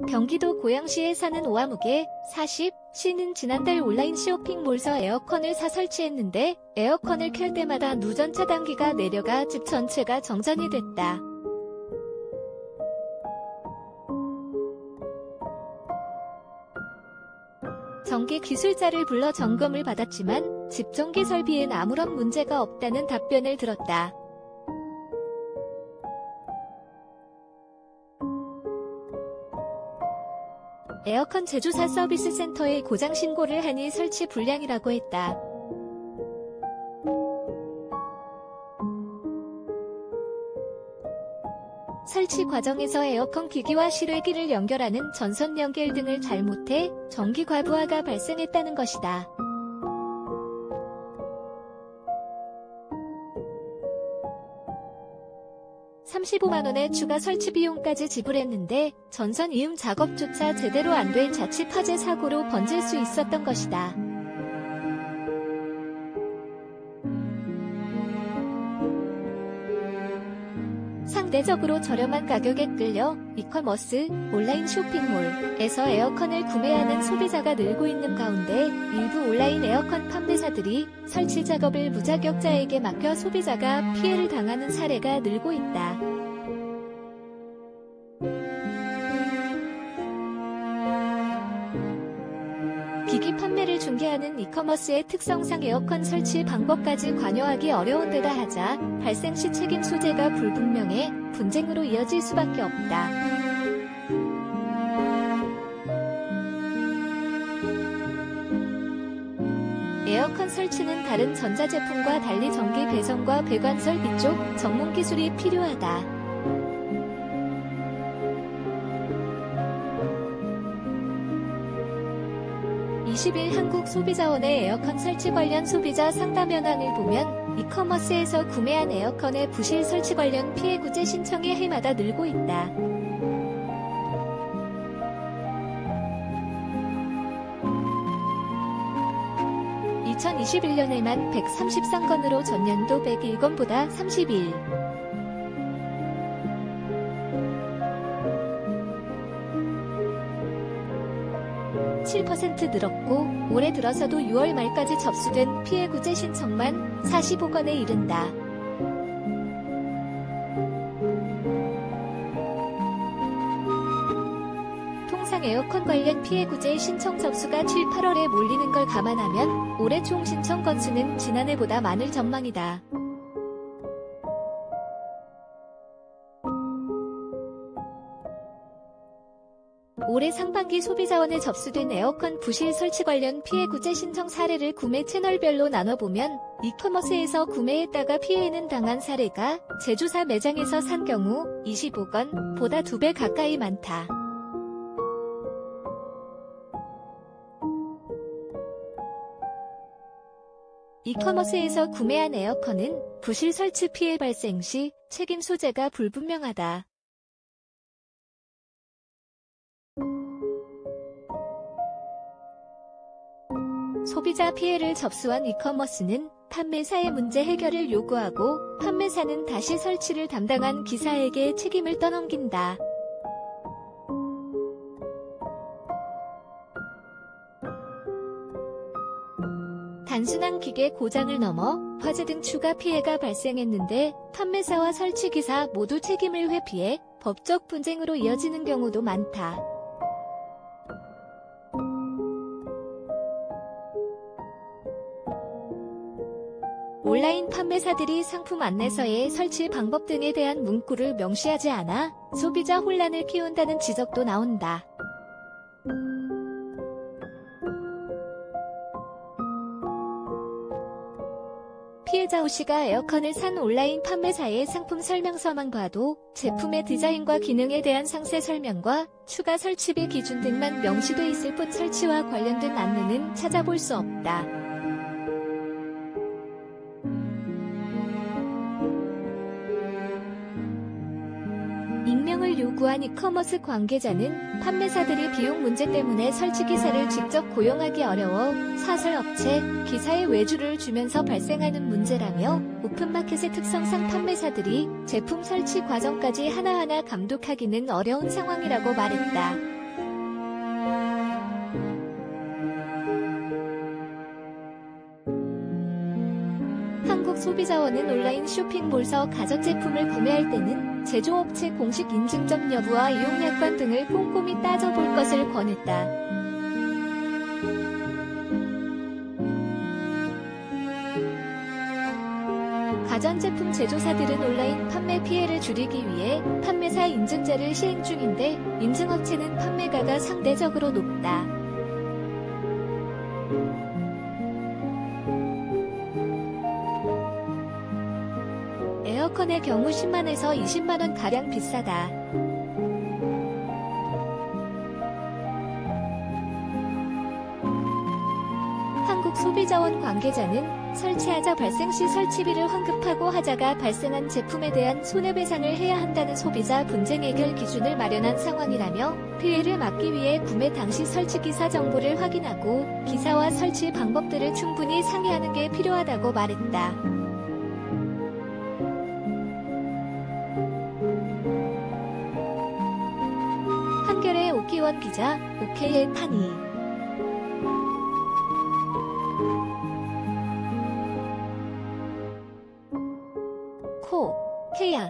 경기도 고양시에 사는 오아무개 40 씨는 지난달 온라인 쇼핑몰에서 에어컨을 사 설치했는데 에어컨을 켤 때마다 누전 차단기가 내려가 집 전체가 정전이 됐다. 전기 기술자를 불러 점검을 받았지만 집 전기 설비엔 아무런 문제가 없다는 답변을 들었다. 에어컨 제조사 서비스 센터에 고장 신고를 하니 설치 불량이라고 했다. 설치 과정에서 에어컨 기기와 실외기를 연결하는 전선 연결 등을 잘못해 전기 과부하가 발생했다는 것이다. $35만원의 추가 설치 비용까지 지불했는데 전선 이음 작업조차 제대로 안 돼 자칫 화재 사고로 번질 수 있었던 것이다. 상대적으로 저렴한 가격에 끌려 이커머스, 온라인 쇼핑몰에서 에어컨을 구매하는 소비자가 늘고 있는 가운데 일부 온라인 에어컨 판매사들이 설치 작업을 무자격자에게 맡겨 소비자가 피해를 당하는 사례가 늘고 있다. 기기 판매를 중개하는 이커머스의 특성상 에어컨 설치 방법까지 관여하기 어려운 데다 하자 발생 시 책임 소재가 불분명해 분쟁으로 이어질 수밖에 없다. 에어컨 설치는 다른 전자제품과 달리 전기 배선과 배관 설비 쪽 전문 기술이 필요하다. 20일 한국소비자원의 에어컨 설치 관련 소비자 상담 현황을 보면 이커머스에서 구매한 에어컨의 부실 설치 관련 피해 구제 신청이 해마다 늘고 있다. (2021년에만) 133건으로 전년도 101건보다 7% 늘었고 올해 들어서도 6월 말까지 접수된 피해 구제 신청만 45건에 이른다. 통상 에어컨 관련 피해 구제 신청 접수가 7, 8월에 몰리는 걸 감안하면 올해 총 신청 건수는 지난해보다 많을 전망이다. 올해 상반기 소비자원에 접수된 에어컨 부실 설치 관련 피해 구제 신청 사례를 구매 채널별로 나눠보면 이커머스에서 구매했다가 피해는 당한 사례가 제조사 매장에서 산 경우 25건보다 2배 가까이 많다. 이커머스에서 구매한 에어컨은 부실 설치 피해 발생 시 책임 소재가 불분명하다. 소비자 피해를 접수한 이커머스는 판매사의 문제 해결을 요구하고 판매사는 다시 설치를 담당한 기사에게 책임을 떠넘긴다. 단순한 기계 고장을 넘어 화재 등 추가 피해가 발생했는데 판매사와 설치기사 모두 책임을 회피해 법적 분쟁으로 이어지는 경우도 많다. 온라인 판매사들이 상품 안내서에 설치 방법 등에 대한 문구를 명시하지 않아 소비자 혼란을 키운다는 지적도 나온다. 피해자 O씨가 에어컨을 산 온라인 판매사의 상품 설명서만 봐도 제품의 디자인과 기능에 대한 상세 설명과 추가 설치비 기준 등만 명시돼 있을 뿐 설치와 관련된 안내는 찾아볼 수 없다. 익명을 요구한 이커머스 관계자는 판매사들이 비용 문제 때문에 설치기사를 직접 고용하기 어려워 사설업체, 기사의 외주를 주면서 발생하는 문제라며 오픈마켓의 특성상 판매사들이 제품 설치 과정까지 하나하나 감독하기는 어려운 상황이라고 말했다. 소비자원은 온라인 쇼핑몰에서 가전제품을 구매할 때는 제조업체 공식 인증점 여부와 이용약관 등을 꼼꼼히 따져볼 것을 권했다. 가전제품 제조사들은 온라인 판매 피해를 줄이기 위해 판매사 인증제를 시행 중인데 인증업체는 판매가가 상대적으로 높다. 에어컨의 경우 10만에서 20만원 가량 비싸다. 한국소비자원 관계자는 설치하자 발생 시 설치비를 환급하고 하자가 발생한 제품에 대한 손해배상을 해야 한다는 소비자 분쟁 해결 기준을 마련한 상황이라며 피해를 막기 위해 구매 당시 설치 기사 정보를 확인하고 기사와 설치 방법들을 충분히 상의하는 게 필요하다고 말했다. 한겨레 오키원 기자, 오케이의 판이 코, 케야